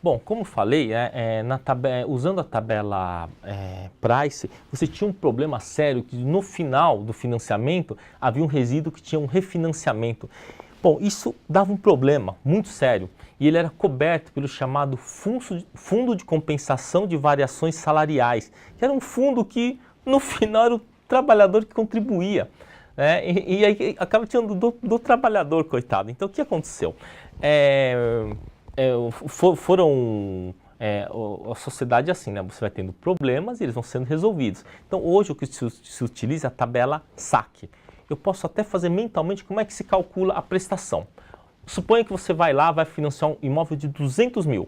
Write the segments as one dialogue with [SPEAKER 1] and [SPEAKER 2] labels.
[SPEAKER 1] Bom, como falei, usando a tabela Price, você tinha um problema sério que no final do financiamento havia um resíduo que tinha um refinanciamento. Bom, isso dava um problema muito sério e ele era coberto pelo chamado Fundo de Compensação de Variações Salariais, que era um fundo que no final era o trabalhador que contribuía. E aí acaba tirando do trabalhador, coitado. Então o que aconteceu? A sociedade é assim, né? Você vai tendo problemas e eles vão sendo resolvidos. Então hoje o que se utiliza é a tabela SAC. Eu posso até fazer mentalmente como é que se calcula a prestação. Suponha que você vai lá, vai financiar um imóvel de 200 mil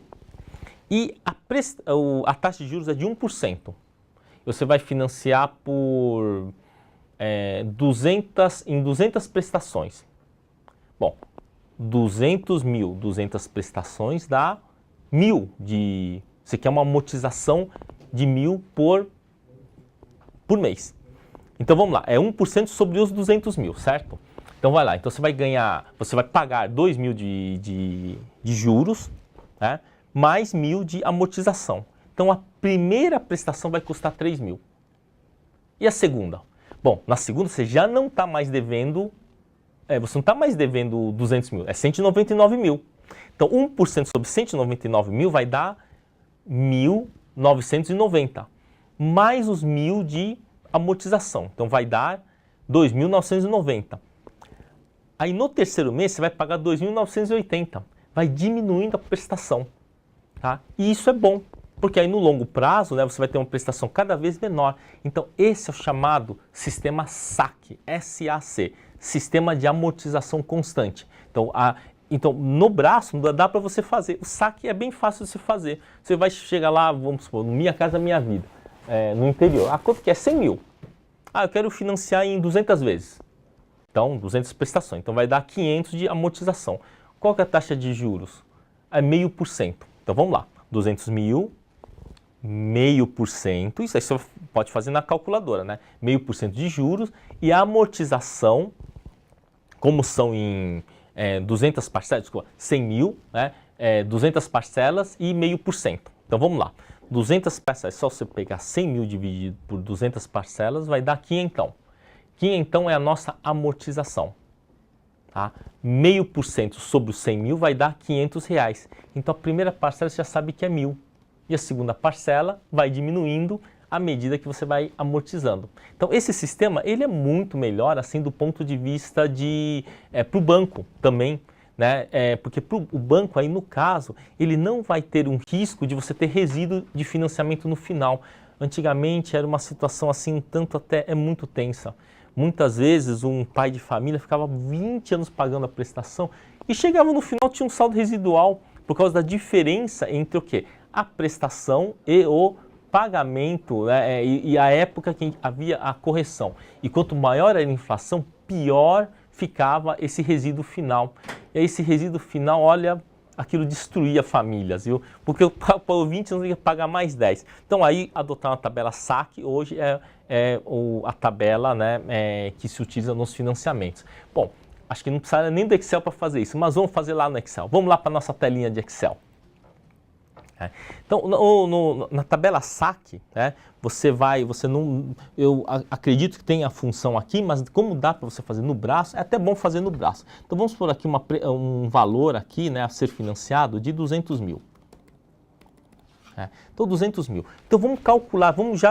[SPEAKER 1] e a taxa de juros é de 1%. Você vai financiar por 200 prestações. Bom, 200 mil, 200 prestações dá 1.000 de... Você quer uma amortização de 1.000 por mês. Então vamos lá, é 1% sobre os 200 mil, certo? Então vai lá, então você vai ganhar, você vai pagar 2.000 de juros, né? Mais 1.000 de amortização. Então a primeira prestação vai custar 3.000. E a segunda? Bom, na segunda você já não está mais devendo, você não está mais devendo 200 mil, é 199 mil. Então 1% sobre 199 mil vai dar 1.990, mais os 1.000 de amortização. Então vai dar 2.990. Aí no terceiro mês você vai pagar 2.980. Vai diminuindo a prestação. Tá? E isso é bom, porque aí no longo prazo, né, você vai ter uma prestação cada vez menor. Então esse é o chamado sistema SAC, S-A-C, Sistema de Amortização Constante. Então no braço dá para você fazer. O SAC é bem fácil de se fazer. Você vai chegar lá, vamos supor, no Minha Casa Minha Vida, no interior. A quanto que é? 100 mil. Eu quero financiar em 200 vezes. Então, 200 prestações. Então vai dar 500 de amortização. Qual que é a taxa de juros? É 0,5%. Então vamos lá. 200 mil, 0,5%. Isso aí você pode fazer na calculadora, né? 0,5% de juros. E a amortização, como são em 200 parcelas, desculpa, 100 mil, né? 200 parcelas e 0,5%. Então vamos lá. 200 parcelas, só você pegar 100 mil dividido por 200 parcelas, vai dar 500. 500 é a nossa amortização. Tá? 0,5% sobre os 100 mil vai dar 500 reais. Então a primeira parcela você já sabe que é 1.000. E a segunda parcela vai diminuindo à medida que você vai amortizando. Então esse sistema ele é muito melhor assim do ponto de vista para o banco também. Né? Porque o banco aí no caso, ele não vai ter um risco de você ter resíduo de financiamento no final. Antigamente era uma situação assim, um tanto até muito tensa. Muitas vezes um pai de família ficava 20 anos pagando a prestação e chegava no final tinha um saldo residual por causa da diferença entre o quê? A prestação e o pagamento, né? E a época que havia a correção. E quanto maior era a inflação, pior ficava esse resíduo final. E aí esse resíduo final, olha, aquilo destruía famílias, viu? Porque o 20 anos ia pagar mais 10. Então aí adotar uma tabela SAC hoje a tabela, né, que se utiliza nos financiamentos. Bom, acho que não precisa nem do Excel para fazer isso, mas vamos fazer lá no Excel. Vamos lá para a nossa telinha de Excel. Então, na tabela SAC, né, eu acredito que tem a função aqui, mas como dá para você fazer no braço, é até bom fazer no braço. Então vamos por aqui um valor aqui, né, a ser financiado de 200 mil. Então 200 mil. Então vamos calcular, vamos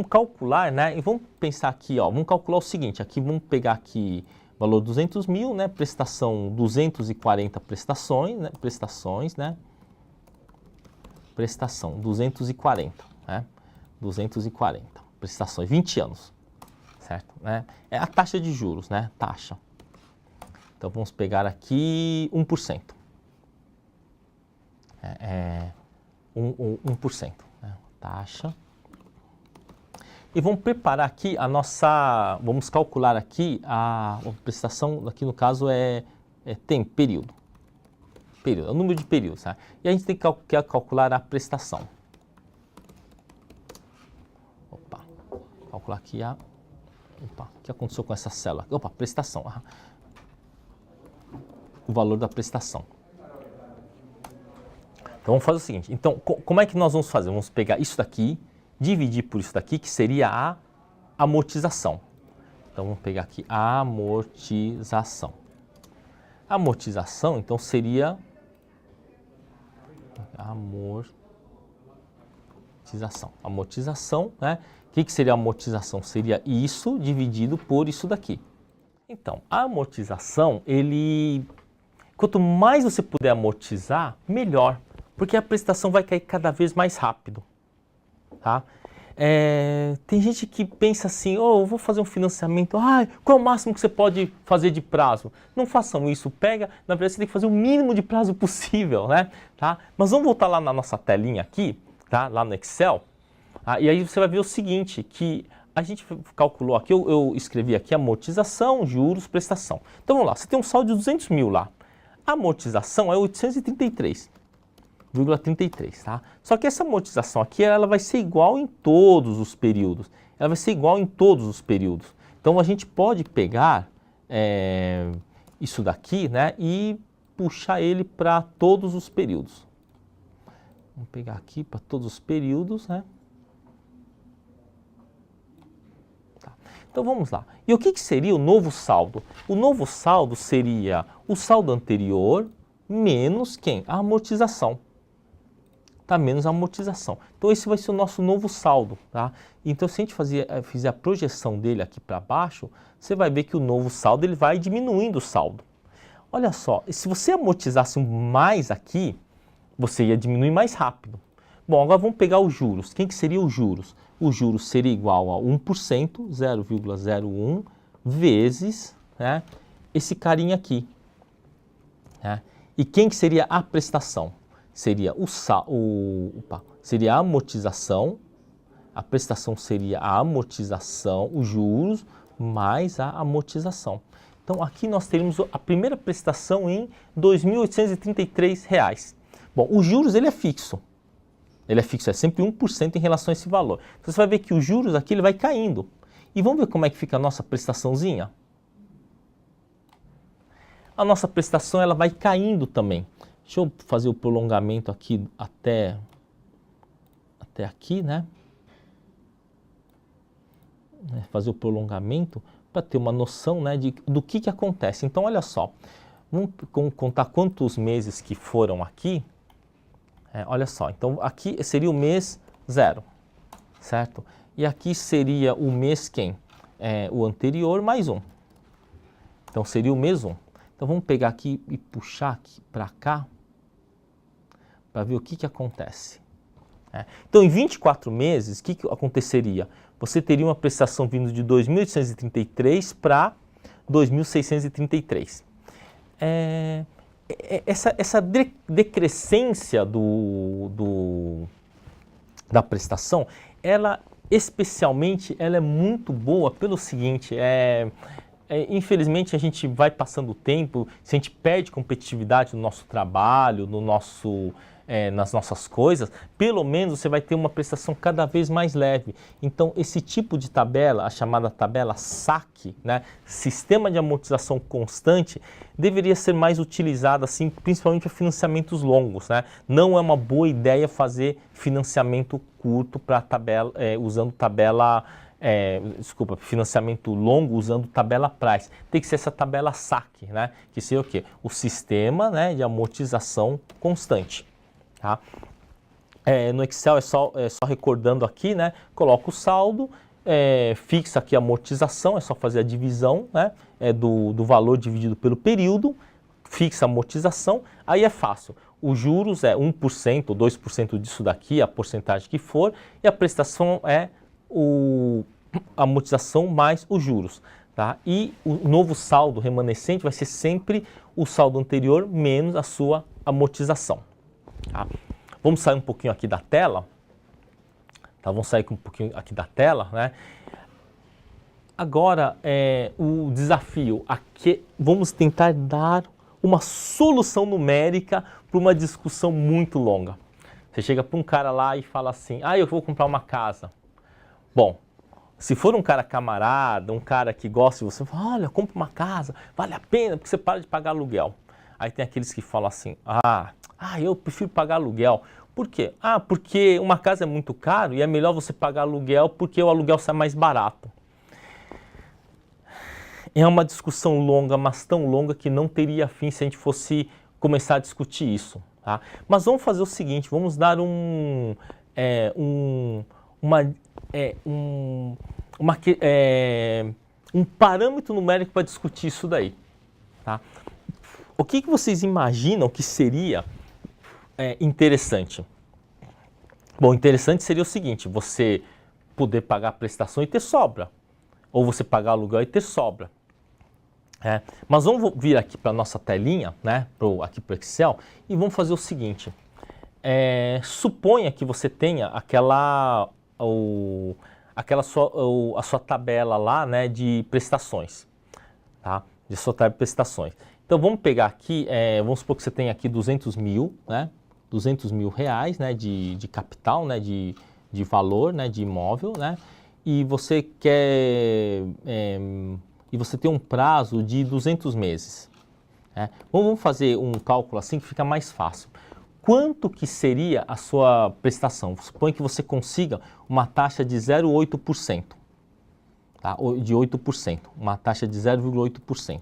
[SPEAKER 1] calcular, né, e vamos pensar aqui, ó, vamos calcular o seguinte, aqui vamos pegar aqui valor 200 mil, né, prestação 240 prestações, né, prestação 240, né? 240 prestações, 20 anos, certo? Né? É a taxa de juros, né? Taxa. Então vamos pegar aqui 1%. 1%, né? Taxa. E vamos preparar aqui vamos calcular aqui a prestação, aqui no caso tem período. É o número de períodos, tá? E a gente tem que calcular a prestação. Calcular aqui o que aconteceu com essa célula? Prestação. O valor da prestação. Então vamos fazer o seguinte, então como é que nós vamos fazer? Vamos pegar isso daqui, dividir por isso daqui, que seria a amortização. Então vamos pegar aqui a amortização. A amortização, então, seria amortização. Amortização, né? O que seria a amortização? Seria isso dividido por isso daqui. Então, a amortização, quanto mais você puder amortizar, melhor, porque a prestação vai cair cada vez mais rápido, tá? Tem gente que pensa assim, eu vou fazer um financiamento, qual é o máximo que você pode fazer de prazo? Não façam isso, na verdade você tem que fazer o mínimo de prazo possível, né? Tá? Mas vamos voltar lá na nossa telinha aqui, tá? Lá no Excel, e aí você vai ver o seguinte, que a gente calculou aqui, eu escrevi aqui amortização, juros, prestação. Então vamos lá, você tem um saldo de 200 mil lá, a amortização é 833,33, tá? Só que essa amortização aqui, ela vai ser igual em todos os períodos. Ela vai ser igual em todos os períodos. Então a gente pode pegar isso daqui, né, e puxar ele para todos os períodos. Vamos pegar aqui para todos os períodos, né? Tá. Então vamos lá. E o que seria o novo saldo? O novo saldo seria o saldo anterior menos quem? A amortização. Tá, menos a amortização. Então esse vai ser o nosso novo saldo, tá? Então se a gente fizer a projeção dele aqui para baixo, você vai ver que o novo saldo ele vai diminuindo o saldo. Olha só, se você amortizasse mais aqui, você ia diminuir mais rápido. Bom, agora vamos pegar os juros. Quem que seria os juros? Os juros seria igual a 1%, 0,01 vezes, né, esse carinha aqui, né? E quem que seria a prestação? Seria seria a amortização, a prestação seria a amortização, os juros, mais a amortização. Então aqui nós teríamos a primeira prestação em R$ 2.833. Bom, os juros ele é fixo, é sempre 1% em relação a esse valor. Então você vai ver que os juros aqui ele vai caindo. E vamos ver como é que fica a nossa prestaçãozinha? A nossa prestação ela vai caindo também. Deixa eu fazer o prolongamento aqui até aqui, né? Fazer o prolongamento para ter uma noção, né, do que acontece. Então, olha só, vamos contar quantos meses que foram aqui. Olha só, então aqui seria o mês 0, certo? E aqui seria o mês quem? O anterior mais 1. Então seria o mês 1. Então vamos pegar aqui e puxar aqui para cá, para ver o que acontece. Então em 24 meses, o que aconteceria? Você teria uma prestação vindo de 2.833 para 2.633. Essa decrescência da prestação, ela especialmente ela é muito boa pelo seguinte, infelizmente a gente vai passando o tempo, se a gente perde competitividade no nosso trabalho, nas nossas coisas, pelo menos você vai ter uma prestação cada vez mais leve. Então esse tipo de tabela, a chamada tabela SAC, né, Sistema de Amortização Constante, deveria ser mais utilizada assim, principalmente para financiamentos longos, né? Não é uma boa ideia fazer financiamento curto para financiamento longo usando tabela Price. Tem que ser essa tabela SAC, né? Que seria o quê? O Sistema, né, de Amortização Constante. Tá? No Excel é só recordando aqui, né? Coloca o saldo, fixa aqui a amortização, é só fazer a divisão, né, do valor dividido pelo período, fixa a amortização, aí é fácil. Os juros é 1% ou 2% disso daqui, a porcentagem que for, e a prestação é a amortização mais os juros. Tá? E o novo saldo remanescente vai ser sempre o saldo anterior menos a sua amortização. Tá? Vamos sair um pouquinho aqui da tela. Tá? Vamos sair um pouquinho aqui da tela, né? Agora, o desafio aqui, vamos tentar dar uma solução numérica para uma discussão muito longa. Você chega para um cara lá e fala assim, eu vou comprar uma casa. Bom, se for um cara camarada, um cara que gosta de você, fala, olha, compra uma casa, vale a pena porque você para de pagar aluguel. Aí tem aqueles que falam assim, Ah, eu prefiro pagar aluguel. Por quê? Ah, porque uma casa é muito caro e é melhor você pagar aluguel porque o aluguel sai mais barato. É uma discussão longa, mas tão longa que não teria fim se a gente fosse começar a discutir isso. Tá? Mas vamos fazer o seguinte, vamos dar um parâmetro numérico para discutir isso daí. Tá? O que vocês imaginam que seria interessante? Bom, interessante seria o seguinte, você poder pagar a prestação e ter sobra. Ou você pagar aluguel e ter sobra. Mas vamos vir aqui para a nossa telinha, né, aqui para o Excel, e vamos fazer o seguinte. Suponha que você tenha a sua tabela lá, né, de prestações. Tá? De sua tabela de prestações. Então vamos pegar aqui, vamos supor que você tem aqui 200 mil, né, 200 mil reais, né, de capital, né, de valor, né, de imóvel, né, e você quer... e você tem um prazo de 200 meses. Vamos fazer um cálculo assim que fica mais fácil. Quanto que seria a sua prestação? Suponha que você consiga uma taxa de 0,8%. Tá? De 8%. Uma taxa de 0,8%.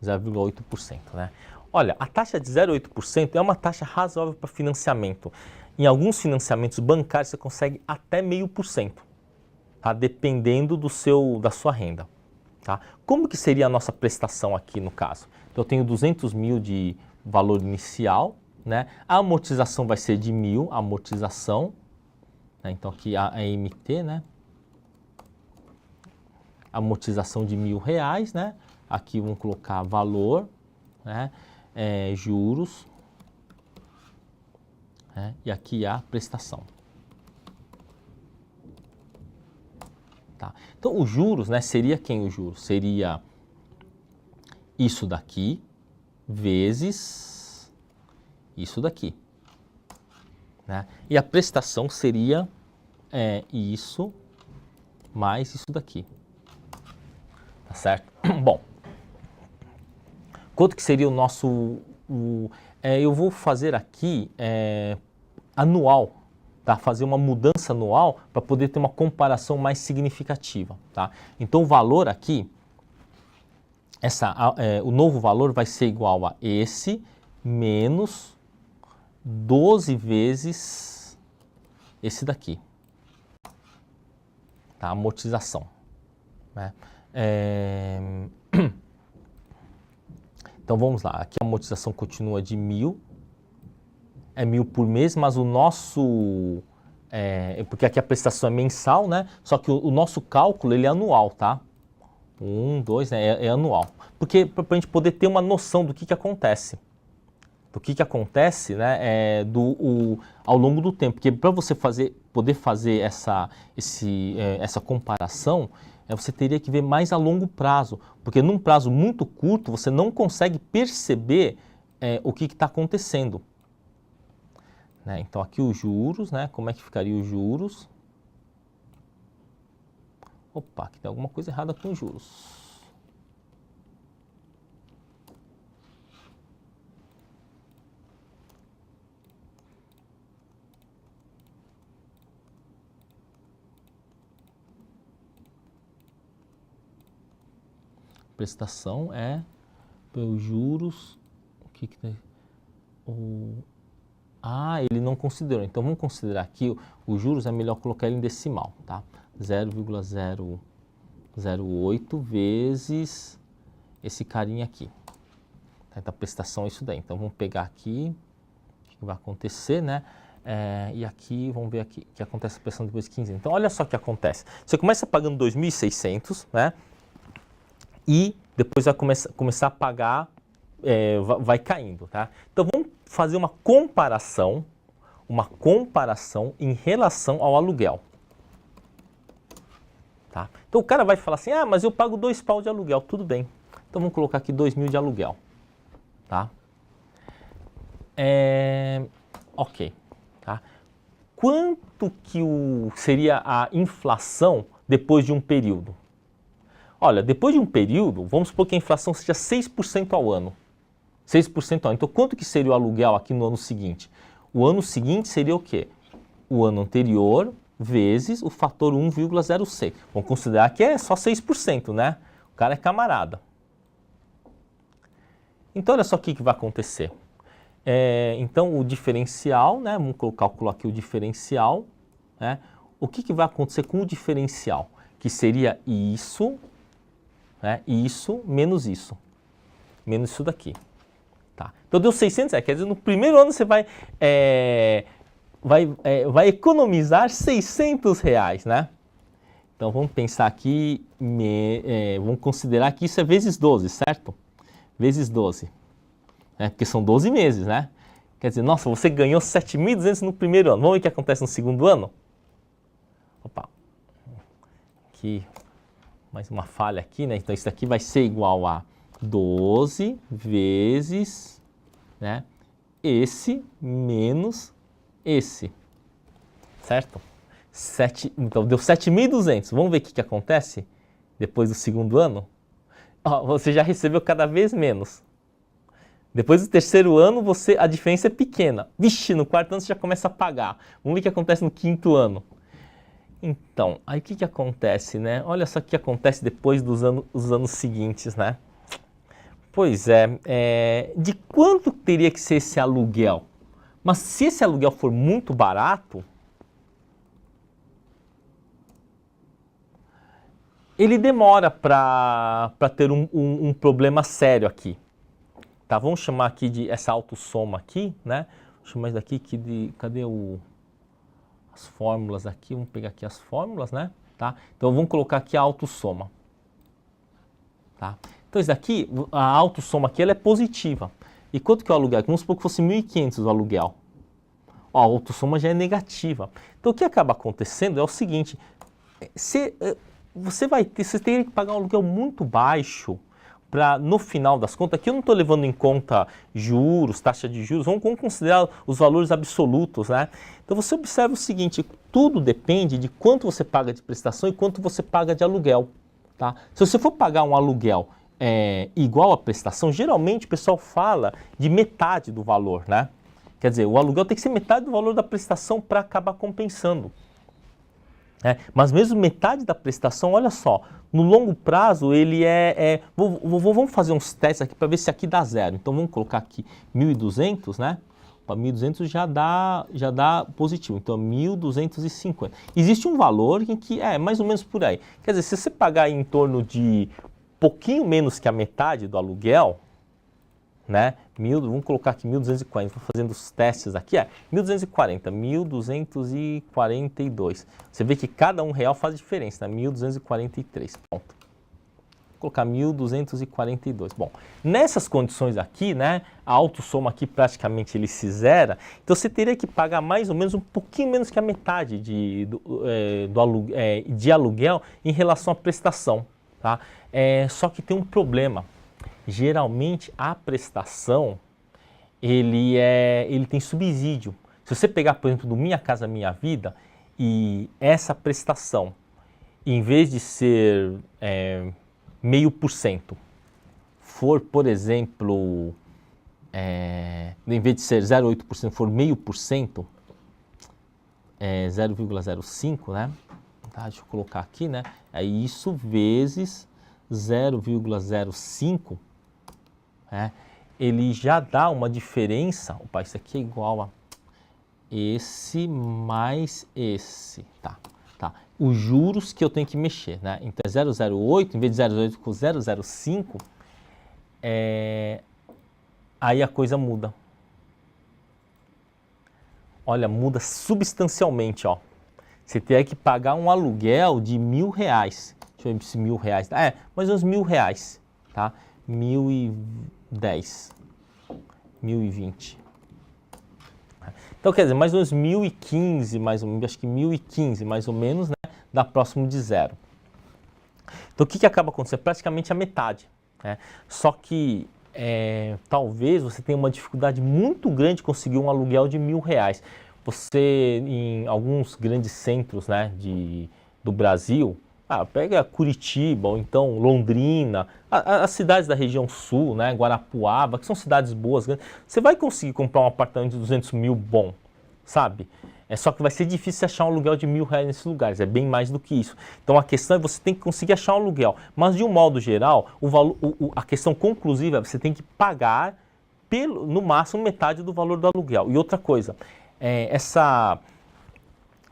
[SPEAKER 1] 0,8%. Né? Olha, a taxa de 0,8% é uma taxa razoável para financiamento. Em alguns financiamentos bancários você consegue até 0,5%. Tá? Dependendo da sua renda. Tá? Como que seria a nossa prestação aqui no caso? Então eu tenho 200 mil de valor inicial, né? A amortização vai ser de 1.000, a amortização, né? Então aqui a MT, né? Amortização de R$1.000, né? Aqui vamos colocar valor, né? Juros, né? E aqui a prestação. Tá. Então, os juros, né, seria quem os juros? Seria isso daqui vezes isso daqui. Né? E a prestação seria isso mais isso daqui. Tá certo? Bom, quanto que seria o nosso... eu vou fazer aqui anual. Tá? Fazer uma mudança anual para poder ter uma comparação mais significativa. Tá? Então o valor aqui, o novo valor vai ser igual a esse menos 12 vezes esse daqui. Tá? Amortização. Né? Então vamos lá, aqui a amortização continua de 1.000. É 1.000 por mês, mas o nosso... porque aqui a prestação é mensal, né? Só que o nosso cálculo ele é anual, tá? 1, 2, né? É anual. Porque para a gente poder ter uma noção do que acontece. Do que acontece, né? Ao longo do tempo. Porque para você poder fazer essa comparação, você teria que ver mais a longo prazo. Porque num prazo muito curto, você não consegue perceber o que está acontecendo. Né? Então aqui os juros, né? Como é que ficaria os juros? Opa, aqui tem alguma coisa errada com os juros. Prestação pelos juros. O que tem? Ele não considerou. Então, vamos considerar aqui os juros, é melhor colocar ele em decimal, tá? 0,008 vezes esse carinha aqui. Tá? Então, a prestação é isso daí. Então, vamos pegar aqui o que vai acontecer, né? E aqui, vamos ver aqui o que acontece a prestação depois de 15. Então, olha só o que acontece. Você começa pagando 2.600, né? E depois vai começar a pagar, vai caindo, tá? Então, vamos fazer uma comparação em relação ao aluguel. Tá? Então o cara vai falar assim, mas eu pago 2 pau de aluguel, tudo bem. Então vamos colocar aqui 2.000 de aluguel. Tá? Ok. Tá? Quanto que seria a inflação depois de um período? Olha, depois de um período, vamos supor que a inflação seja 6% ao ano. 6% ao ano. Então, quanto que seria o aluguel aqui no ano seguinte? O ano seguinte seria o quê? O ano anterior vezes o fator 1,06. Vamos considerar que é só 6%, né? O cara é camarada. Então, olha só o que vai acontecer. Então, o diferencial, né? Vamos calcular aqui o diferencial, né? O que vai acontecer com o diferencial? Que seria isso, né? Isso menos isso. Menos isso daqui. Tá. Então, deu 600 reais. Quer dizer, no primeiro ano você vai economizar 600 reais, né? Então, vamos pensar aqui, vamos considerar que isso é vezes 12, certo? Vezes 12. Porque são 12 meses, né? Quer dizer, nossa, você ganhou 7.200 no primeiro ano. Vamos ver o que acontece no segundo ano? Opa. Aqui, mais uma falha aqui, né? Então, isso aqui vai ser igual a 12 vezes, né? Esse menos esse, certo? Então, deu 7.200. Vamos ver o que acontece depois do segundo ano? Você já recebeu cada vez menos. Depois do terceiro ano, a diferença é pequena. Vixe, no quarto ano você já começa a pagar. Vamos ver o que acontece no quinto ano. Então, aí o que acontece, né? Olha só o que acontece depois dos anos seguintes, né? Pois de quanto teria que ser esse aluguel? Mas se esse aluguel for muito barato, ele demora para ter um problema sério aqui. Tá, vamos chamar aqui de essa autossoma aqui, né? Vou chamar isso daqui de... Cadê as fórmulas aqui? Vamos pegar aqui as fórmulas, né? Tá? Então vamos colocar aqui a autossoma. Tá? Então isso daqui, a autossoma aqui, ela é positiva. E quanto que é o aluguel? Vamos supor que fosse 1.500 o aluguel. Ó, a autossoma já é negativa. Então o que acaba acontecendo é o seguinte, você teria que pagar um aluguel muito baixo para, no final das contas, aqui eu não estou levando em conta juros, taxa de juros, vamos considerar os valores absolutos, né? Então você observa o seguinte, tudo depende de quanto você paga de prestação e quanto você paga de aluguel, tá? Se você for pagar um aluguel igual à prestação, geralmente o pessoal fala de metade do valor, né? Quer dizer, o aluguel tem que ser metade do valor da prestação para acabar compensando. Mas mesmo metade da prestação, olha só, no longo prazo ele vamos fazer uns testes aqui para ver se aqui dá zero. Então vamos colocar aqui 1.200, né? Para 1.200 já dá positivo, então 1.250. Existe um valor em que é mais ou menos por aí. Quer dizer, se você pagar em torno de pouquinho menos que a metade do aluguel, né? Vamos colocar aqui 1.240, estou fazendo os testes aqui, 1.240, 1.242. Você vê que cada R$1 faz diferença, né? 1.243, pronto. Vou colocar 1.242. Bom, nessas condições aqui, né, a autossoma aqui praticamente ele se zera, então você teria que pagar mais ou menos um pouquinho menos que a metade de aluguel em relação à prestação, tá? Só que tem um problema. Geralmente a prestação ele tem subsídio. Se você pegar, por exemplo, do Minha Casa Minha Vida, e essa prestação, em vez de ser 0,5%, for, por exemplo, em vez de ser 0,8%, for 0,5%, 0,05, né? Tá, deixa eu colocar aqui, né? Aí isso vezes 0,05, ele já dá uma diferença. Opa, isso aqui é igual a esse mais esse, tá? Os juros que eu tenho que mexer, né? Então é 0,08, em vez de 0,08 com 0,05, aí a coisa muda. Olha, muda substancialmente, ó. Você teria que pagar um aluguel de R$1.000. Deixa eu ver se R$1.000, mais uns R$1.000, tá? 1.010, 1.020. Então, quer dizer, mais uns 1.015, mais ou menos, acho que 1.015, mais ou menos, né? Dá próximo de zero. Então, o que acaba acontecendo? Praticamente a metade, né? Só que, talvez você tenha uma dificuldade muito grande de conseguir um aluguel de R$1.000. Você, em alguns grandes centros, né, do Brasil, Pega Curitiba ou então Londrina, as cidades da região sul, né, Guarapuava, que são cidades boas, você vai conseguir comprar um apartamento de 200 mil bom, sabe? Só que vai ser difícil achar um aluguel de R$ 1.000 nesses lugares, é bem mais do que isso. Então a questão é você tem que conseguir achar um aluguel. Mas de um modo geral, a questão conclusiva é você tem que pagar no máximo metade do valor do aluguel. E outra coisa, se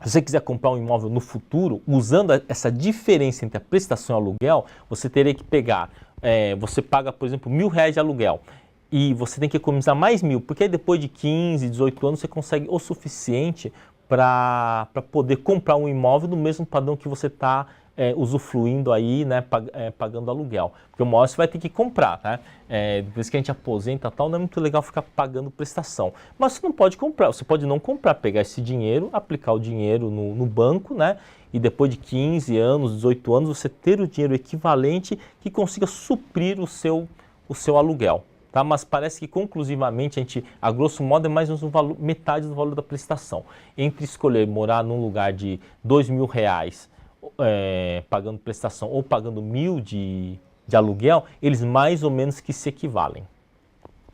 [SPEAKER 1] você quiser comprar um imóvel no futuro, usando essa diferença entre a prestação e o aluguel, você teria que pegar, você paga, por exemplo, R$ 1.000 de aluguel e você tem que economizar mais 1.000, porque aí depois de 15, 18 anos você consegue o suficiente para poder comprar um imóvel do mesmo padrão que você está usufruindo aí, né, pagando aluguel. Porque uma hora você vai ter que comprar, né? Depois que a gente aposenta e tal, não é muito legal ficar pagando prestação. Mas você não pode comprar, você pode não comprar, pegar esse dinheiro, aplicar o dinheiro no banco, né? E depois de 15 anos, 18 anos, você ter o dinheiro equivalente que consiga suprir o seu aluguel. Tá? Mas parece que conclusivamente a gente, a grosso modo, é mais ou menos metade do valor da prestação. Entre escolher morar num lugar de R$ 2.000 pagando prestação ou pagando 1.000 de aluguel, eles mais ou menos que se equivalem.